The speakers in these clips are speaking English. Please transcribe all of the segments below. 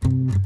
Greetings,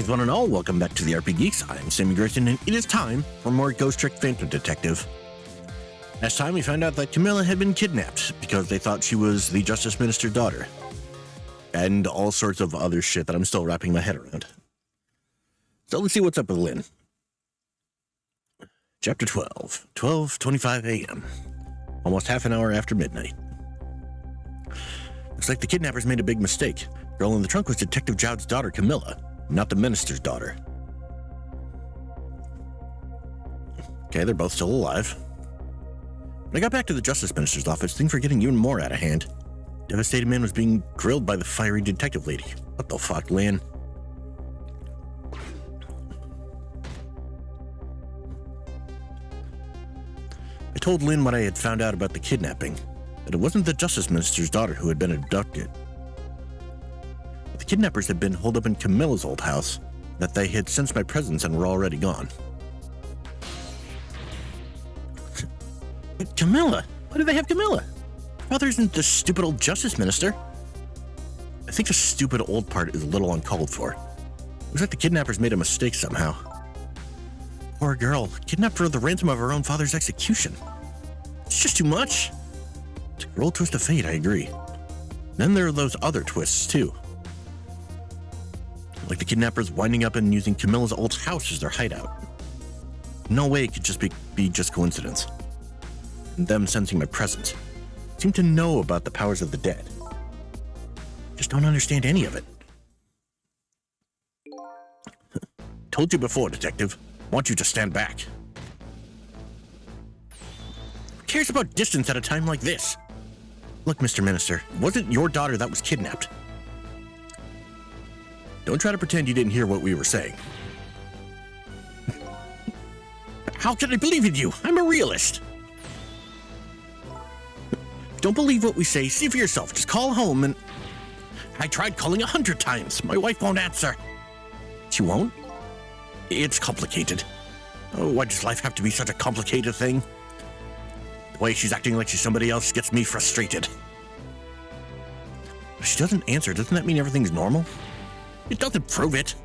one and all. Welcome back to the RP Geeks. I'm Sammy Grayson, and it is time for more Ghost Trick Phantom Detective. Last time, we found out that Camilla had been kidnapped because they thought she was the Justice Minister's daughter. And all sorts of other shit that I'm still wrapping my head around. So let's see what's up with Lynn. Chapter 12, 12:25 a.m. Almost half an hour after midnight. Looks like the kidnappers made a big mistake. The girl in the trunk was Detective Jowd's daughter, Camilla, not the minister's daughter. Okay, they're both still alive. When I got back to the Justice Minister's office, things were getting even more out of hand. Devastated Man was being grilled by the fiery detective lady. What the fuck, Lynn? I told Lynn what I had found out about the kidnapping, that it wasn't the Justice Minister's daughter who had been abducted. The kidnappers had been holed up in Camilla's old house, that they had sensed my presence and were already gone. But Camilla? Why do they have Camilla? Father isn't the stupid old Justice Minister. I think the stupid old part is a little uncalled for. Looks like the kidnappers made a mistake somehow. Poor girl, kidnapped for the ransom of her own father's execution. It's just too much. It's a roll twist of fate, I agree. Then there are those other twists, too. Like the kidnappers winding up and using Camilla's old house as their hideout. No way it could just be just coincidence. And them sensing my presence. Seem to know about the powers of the dead. Just don't understand any of it. Told you before, Detective. Want you to stand back. Who cares about distance at a time like this? Look, Mr. Minister, it wasn't your daughter that was kidnapped. Don't try to pretend you didn't hear what we were saying. How can I believe in you? I'm a realist. Don't believe what we say. See for yourself. Just call home and... I tried calling 100 times. My wife won't answer. She won't? It's complicated. Oh, why does life have to be such a complicated thing? The way she's acting like she's somebody else gets me frustrated. If she doesn't answer, doesn't that mean everything's normal? It doesn't prove it.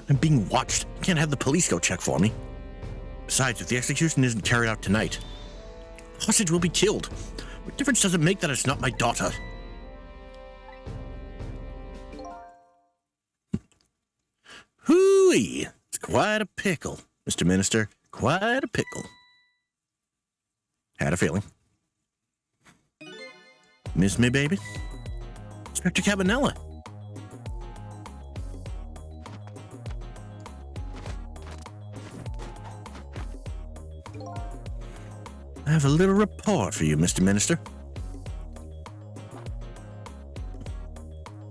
I'm being watched. Can't have the police go check for me. Besides, if the execution isn't carried out tonight, the hostage will be killed. What difference does it make that it's not my daughter? Hooey! It's quite a pickle, Mr. Minister. Quite a pickle. Had a feeling. Miss me, baby? Inspector Cabanella. I have a little report for you, Mr. Minister.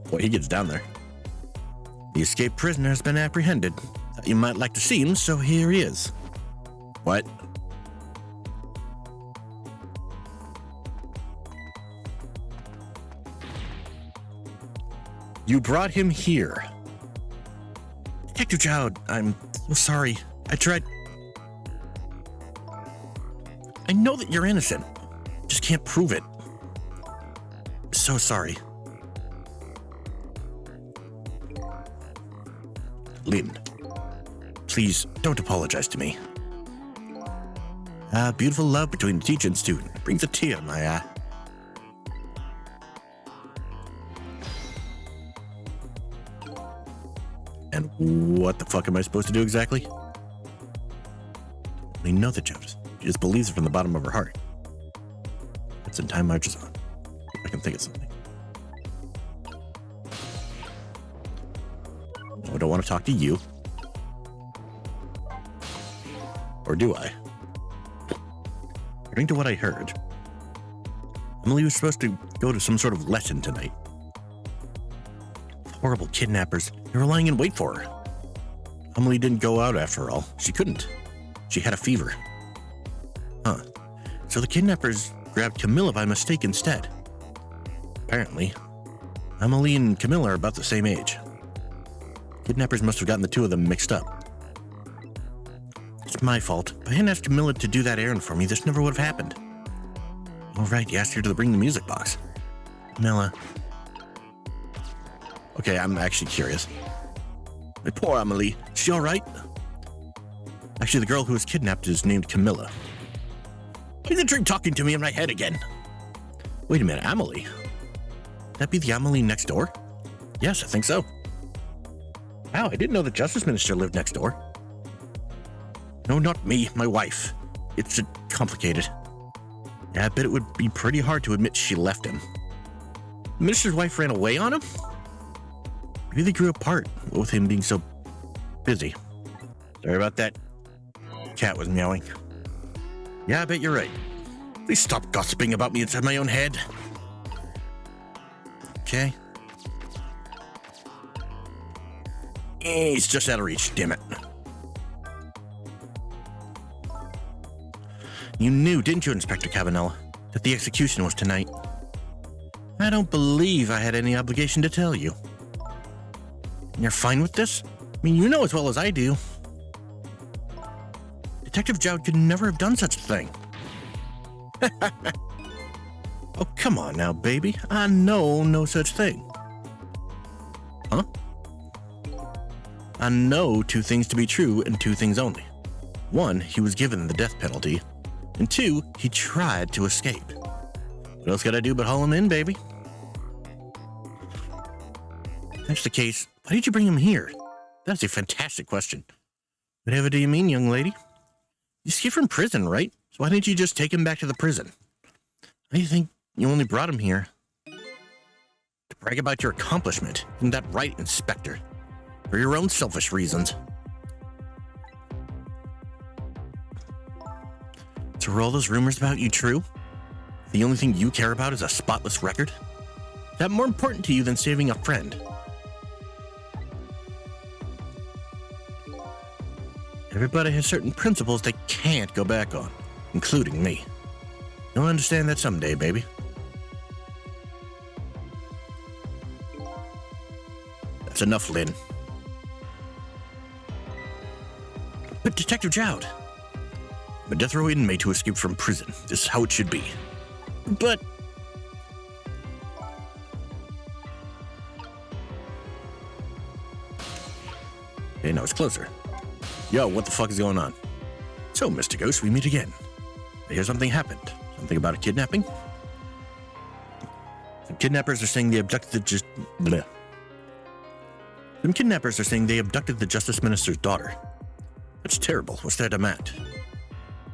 Boy, he gets down there. The escaped prisoner has been apprehended. Thought you might like to see him, so here he is. What? You brought him here. Detective Jowd, I'm so sorry. I tried... I know that you're innocent. Just can't prove it. So sorry. Lynn, please don't apologize to me. Beautiful love between the teacher and student brings a tear in my eye. And what the fuck am I supposed to do exactly? I know the Jonas. She just believes it from the bottom of her heart. It's in time marches on. I can think of something. I don't want to talk to you. Or do I? According to what I heard, Emily was supposed to go to some sort of lesson tonight. Horrible kidnappers. They were lying in wait for her. Emily didn't go out after all. She couldn't. She had a fever. Huh. So the kidnappers grabbed Camilla by mistake instead. Apparently, Emily and Camilla are about the same age. Kidnappers must have gotten the two of them mixed up. It's my fault. If I hadn't asked Camilla to do that errand for me, this never would have happened. All right, you asked her to bring the music box. Camilla. Okay, I'm actually curious. My poor Amelie. Is she all right? Actually, the girl who was kidnapped is named Camilla. Why is the drink talking to me in my head again? Wait a minute, Amelie? Would that be the Amelie next door? Yes, I think so. Wow, I didn't know the Justice Minister lived next door. No, not me, my wife. It's complicated. Yeah, I bet it would be pretty hard to admit she left him. The minister's wife ran away on him? Maybe they grew apart, with him being so busy. Sorry about that. Cat was meowing. Yeah, I bet you're right. Please stop gossiping about me inside my own head. Okay. He's just out of reach, damn it. You knew, didn't you, Inspector Cabanela, that the execution was tonight? I don't believe I had any obligation to tell you. You're fine with this? I mean, you know as well as I do. Detective Jowd could never have done such a thing. Oh, come on now, baby. I know no such thing. Huh? I know two things to be true and two things only. One, he was given the death penalty. And two, he tried to escape. What else could I do but haul him in, baby? If that's the case, why did you bring him here? That's a fantastic question. Whatever do you mean, young lady? You escaped from prison, right? So why didn't you just take him back to the prison? I think you only brought him here to brag about your accomplishment. Isn't that right, Inspector? For your own selfish reasons. So are all those rumors about you true? The only thing you care about is a spotless record? Is that more important to you than saving a friend? Everybody has certain principles they can't go back on, including me. You'll understand that someday, baby. That's enough, Lynn. But Detective Jowd, I'm a death row inmate who escaped from prison. This is how it should be. But... Okay, now it's closer. Yo, what the fuck is going on? So, Mr. Ghost, we meet again. I hear something happened. Something about a kidnapping? Some kidnappers are saying they abducted the Some kidnappers are saying they abducted the Justice Minister's daughter. That's terrible. What's their demand?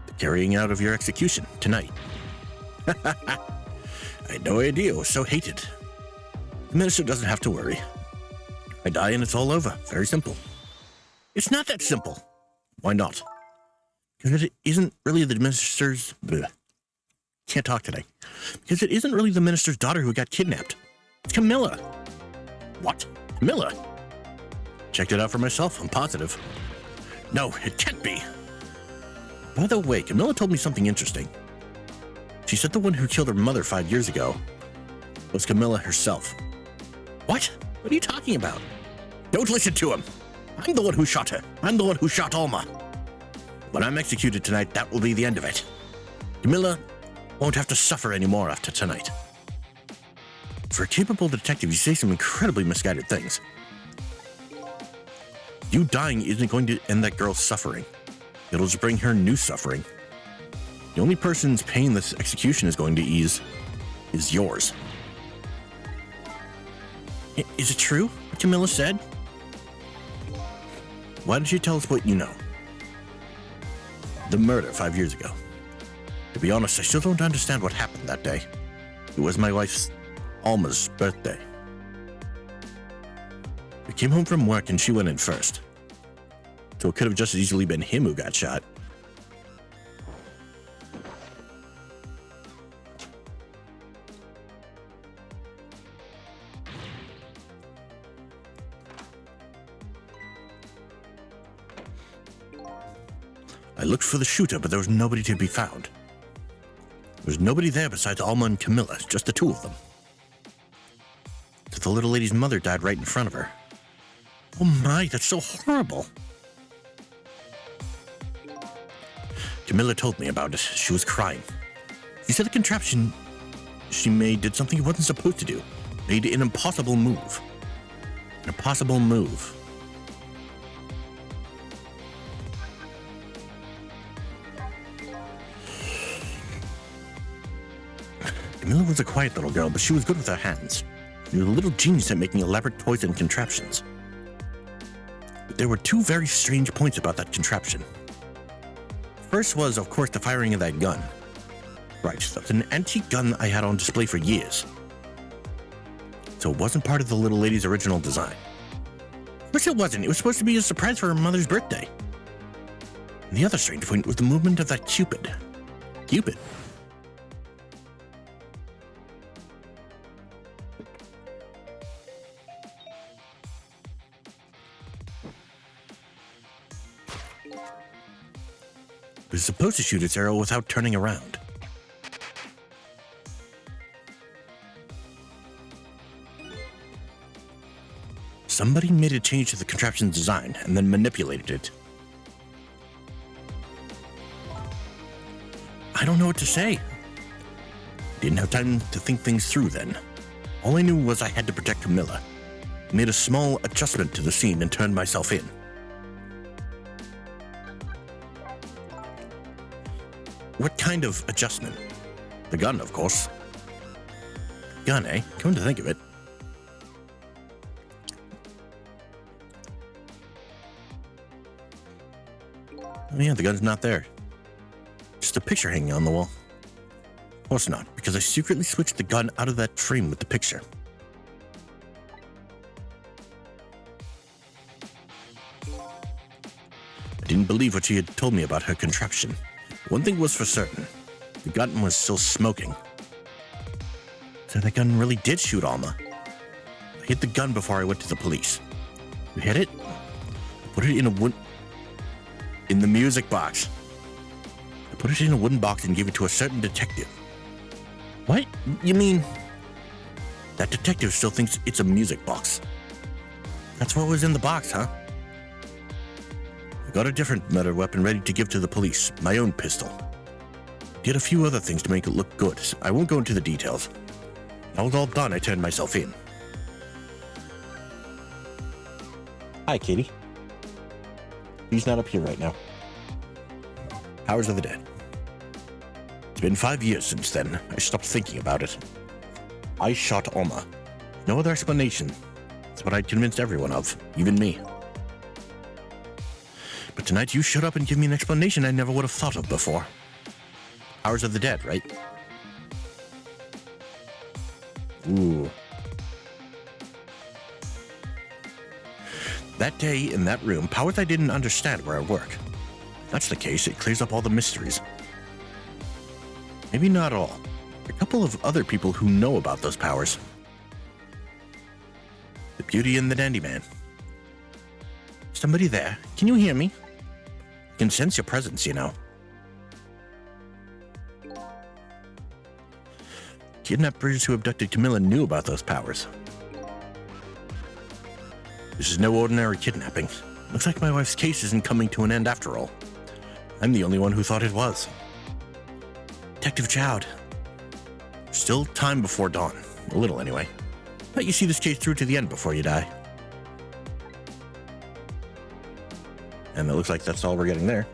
The carrying out of your execution tonight. I had no idea it was so hated. The minister doesn't have to worry. I die and it's all over. Very simple. It's not that simple. Why not? Because it isn't really the minister's... Can't talk today. Because it isn't really the minister's daughter who got kidnapped. It's Camilla. What? Camilla? Checked it out for myself. I'm positive. No, it can't be. By the way, Camilla told me something interesting. She said the one who killed her mother 5 years ago was Camilla herself. What? What are you talking about? Don't listen to him. I'm the one who shot her. I'm the one who shot Alma. When I'm executed tonight, that will be the end of it. Camilla won't have to suffer anymore after tonight. For a capable detective, you say some incredibly misguided things. You dying isn't going to end that girl's suffering. It'll just bring her new suffering. The only person's pain this execution is going to ease is yours. Is it true what Camilla said? Why don't you tell us what you know? The murder 5 years ago. To be honest, I still don't understand what happened that day. It was my wife's, Alma's, birthday. We came home from work and she went in first. So it could have just as easily been him who got shot. I looked for the shooter, but there was nobody to be found. There was nobody there besides Alma and Camilla, just the two of them. So the little lady's mother died right in front of her. Oh my, that's so horrible. Camilla told me about it. She was crying. She said the contraption she made did something it wasn't supposed to do. Made an impossible move. An impossible move. Camilla was a quiet little girl, but she was good with her hands. She was a little genius at making elaborate toys and contraptions. But there were two very strange points about that contraption. First was, of course, the firing of that gun. Right, that was an antique gun I had on display for years. So it wasn't part of the little lady's original design. Of course it wasn't. It was supposed to be a surprise for her mother's birthday. And the other strange point was the movement of that Cupid. Cupid. It was supposed to shoot its arrow without turning around. Somebody made a change to the contraption's design and then manipulated it. I don't know what to say. Didn't have time to think things through then. All I knew was I had to protect Camilla. I made a small adjustment to the scene and turned myself in. What kind of adjustment? The gun, of course. Gun, eh? Come to think of it. Oh yeah, the gun's not there. Just a picture hanging on the wall. Of course not, because I secretly switched the gun out of that frame with the picture. I didn't believe what she had told me about her contraption. One thing was for certain. The gun was still smoking. So that gun really did shoot Alma. I hid the gun before I went to the police. You hid it? I put it in in the music box. I put it in a wooden box and gave it to a certain detective. What? You mean... That detective still thinks it's a music box. That's what was in the box, huh? I got a different murder weapon ready to give to the police, my own pistol. Did a few other things to make it look good. I won't go into the details. When I was all done, I turned myself in. Hi, Katie. He's not up here right now. Powers of the Dead. It's been 5 years since then. I stopped thinking about it. I shot Alma. No other explanation. It's what I'd convinced everyone of, even me. But tonight you showed up and gave me an explanation I never would have thought of before. Powers of the Dead, right? Ooh. That day in that room, powers I didn't understand were at work. If that's the case, it clears up all the mysteries. Maybe not all. A couple of other people who know about those powers. The Beauty and the Dandy Man. Somebody there? Can you hear me? I can sense your presence, you know. Kidnappers who abducted Camilla knew about those powers. This is no ordinary kidnapping. Looks like my wife's case isn't coming to an end after all. I'm the only one who thought it was. Detective Jowd. Still time before dawn. A little, anyway. Let you see this case through to the end before you die. And it looks like that's all we're getting there.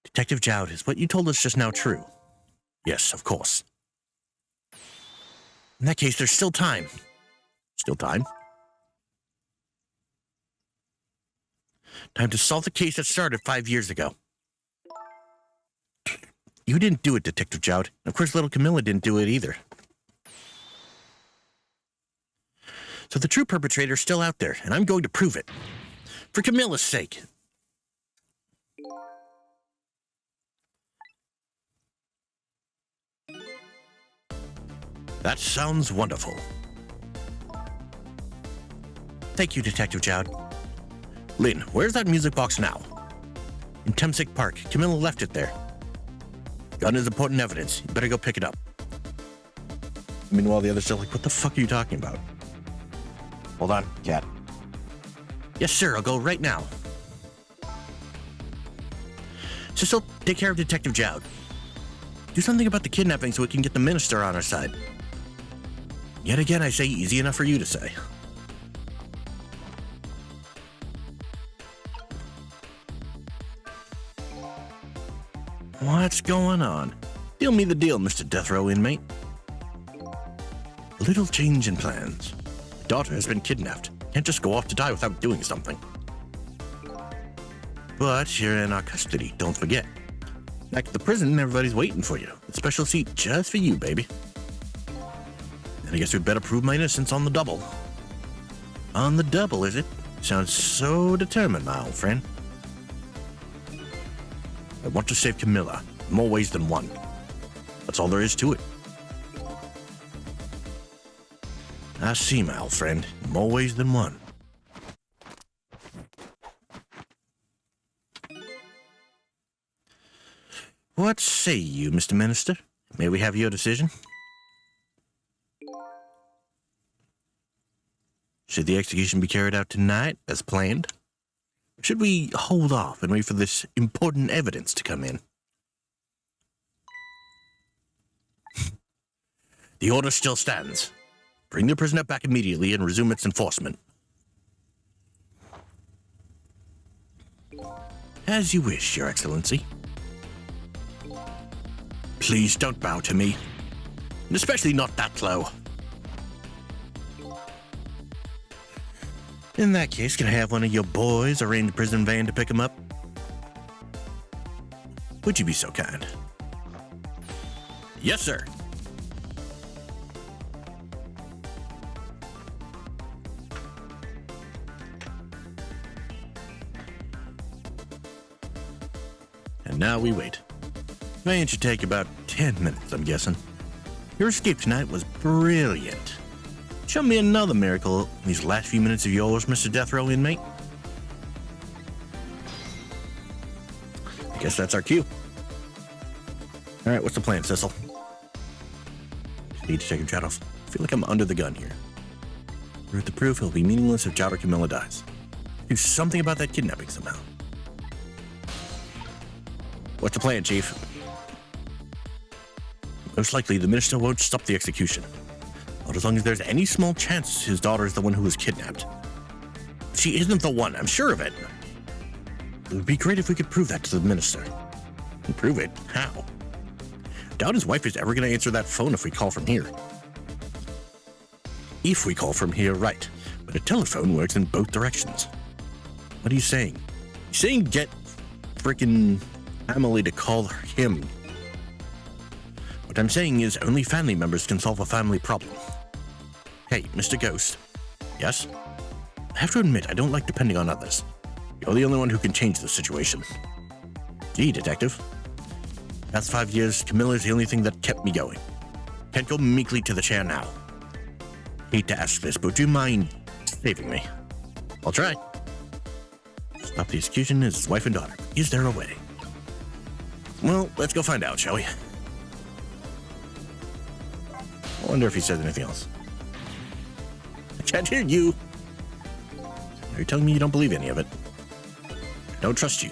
Detective Jowd, is what you told us just now true? Yes, of course. In that case, there's still time. Still time? Time to solve the case that started 5 years ago. You didn't do it, Detective Jowd. Of course, little Camilla didn't do it either. So the true perpetrator's still out there, and I'm going to prove it. For Camilla's sake. That sounds wonderful. Thank you, Detective Jowd. Lynn, where's that music box now? In Temsic Park. Camilla left it there. Gun is important evidence. You better go pick it up. Meanwhile, the others are like, what the fuck are you talking about? Hold on, cat. Yes, sir, I'll go right now. Cecil, take care of Detective Jowd. Do something about the kidnapping so we can get the minister on our side. Yet again, I say easy enough for you to say. What's going on? Deal me the deal, Mr. Death Row inmate. A little change in plans. My daughter has been kidnapped. Can't just go off to die without doing something. But you're in our custody, don't forget. Back at the prison, everybody's waiting for you. A special seat just for you, baby. And I guess we'd better prove my innocence on the double. On the double, is it? Sounds so determined, my old friend. I want to save Camilla, in more ways than one. That's all there is to it. I see, my old friend, in more ways than one. What say you, Mr. Minister? May we have your decision? Should the execution be carried out tonight, as planned? Or should we hold off and wait for this important evidence to come in? The order still stands. Bring the prisoner back immediately and resume its enforcement. As you wish, Your Excellency. Please don't bow to me. And especially not that low. In that case, can I have one of your boys arrange a prison van to pick him up? Would you be so kind? Yes, sir. And now we wait. Van should take about 10 minutes, I'm guessing. Your escape tonight was brilliant. Show me another miracle in these last few minutes of yours, Mr. Death Row inmate. I guess that's our cue. Alright, what's the plan, Cecil? Need to take Jowd off. I feel like I'm under the gun here. With the proof, it'll be meaningless if Jowd or Camilla dies. Do something about that kidnapping somehow. What's the plan, Chief? Most likely, the minister won't stop the execution. Not as long as there's any small chance his daughter is the one who was kidnapped. She isn't the one, I'm sure of it. It would be great if we could prove that to the minister. And prove it? How? Doubt his wife is ever going to answer that phone if we call from here. If we call from here, right. But a telephone works in both directions. What are you saying? You're saying get frickin' Emily to call him. What I'm saying is only family members can solve a family problem. Hey, Mr. Ghost. Yes? I have to admit, I don't like depending on others. You're the only one who can change the situation. Gee, Detective. Past 5 years, Camilla's the only thing that kept me going. Can't go meekly to the chair now. Hate to ask this, but do you mind saving me? I'll try. Stop the execution is his wife and daughter. Is there a way? Well, let's go find out, shall we? I wonder if he says anything else. I can't hear you. You're telling me you don't believe any of it. I don't trust you.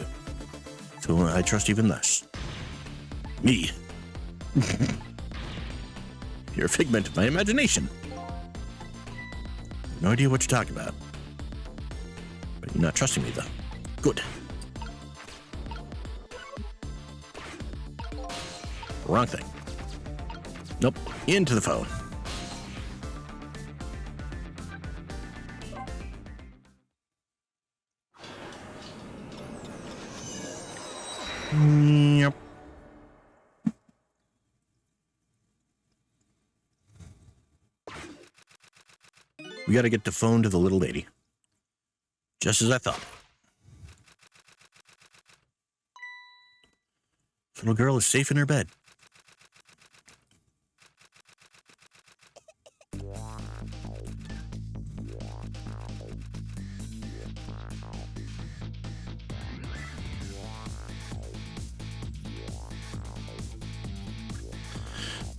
So I trust even less. Me. You're a figment of my imagination. No idea what you're talking about. But you're not trusting me, though. Good. Wrong thing. Nope. Into the phone. Yep. We gotta get the phone to the little lady. Just as I thought. This little girl is safe in her bed.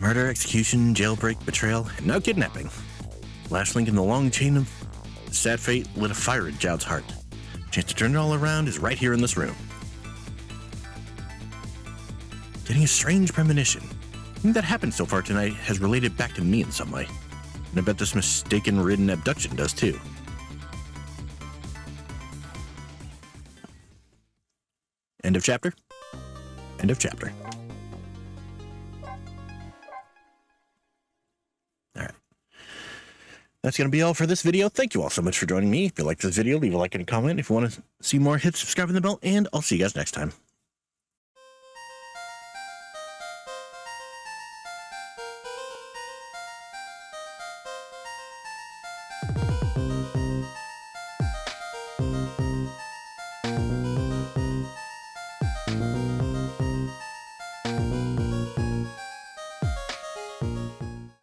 Murder, execution, jailbreak, betrayal, and now kidnapping. Last link in the long chain of sad fate lit a fire in Jowd's heart. Chance to turn it all around is right here in this room. Getting a strange premonition. Everything that happened so far tonight has related back to me in some way. And I bet this mistaken-ridden abduction does too. End of chapter. End of chapter. Alright. That's going to be all for this video. Thank you all so much for joining me. If you liked this video, leave a like and a comment. If you want to see more, hit subscribe and the bell, and I'll see you guys next time.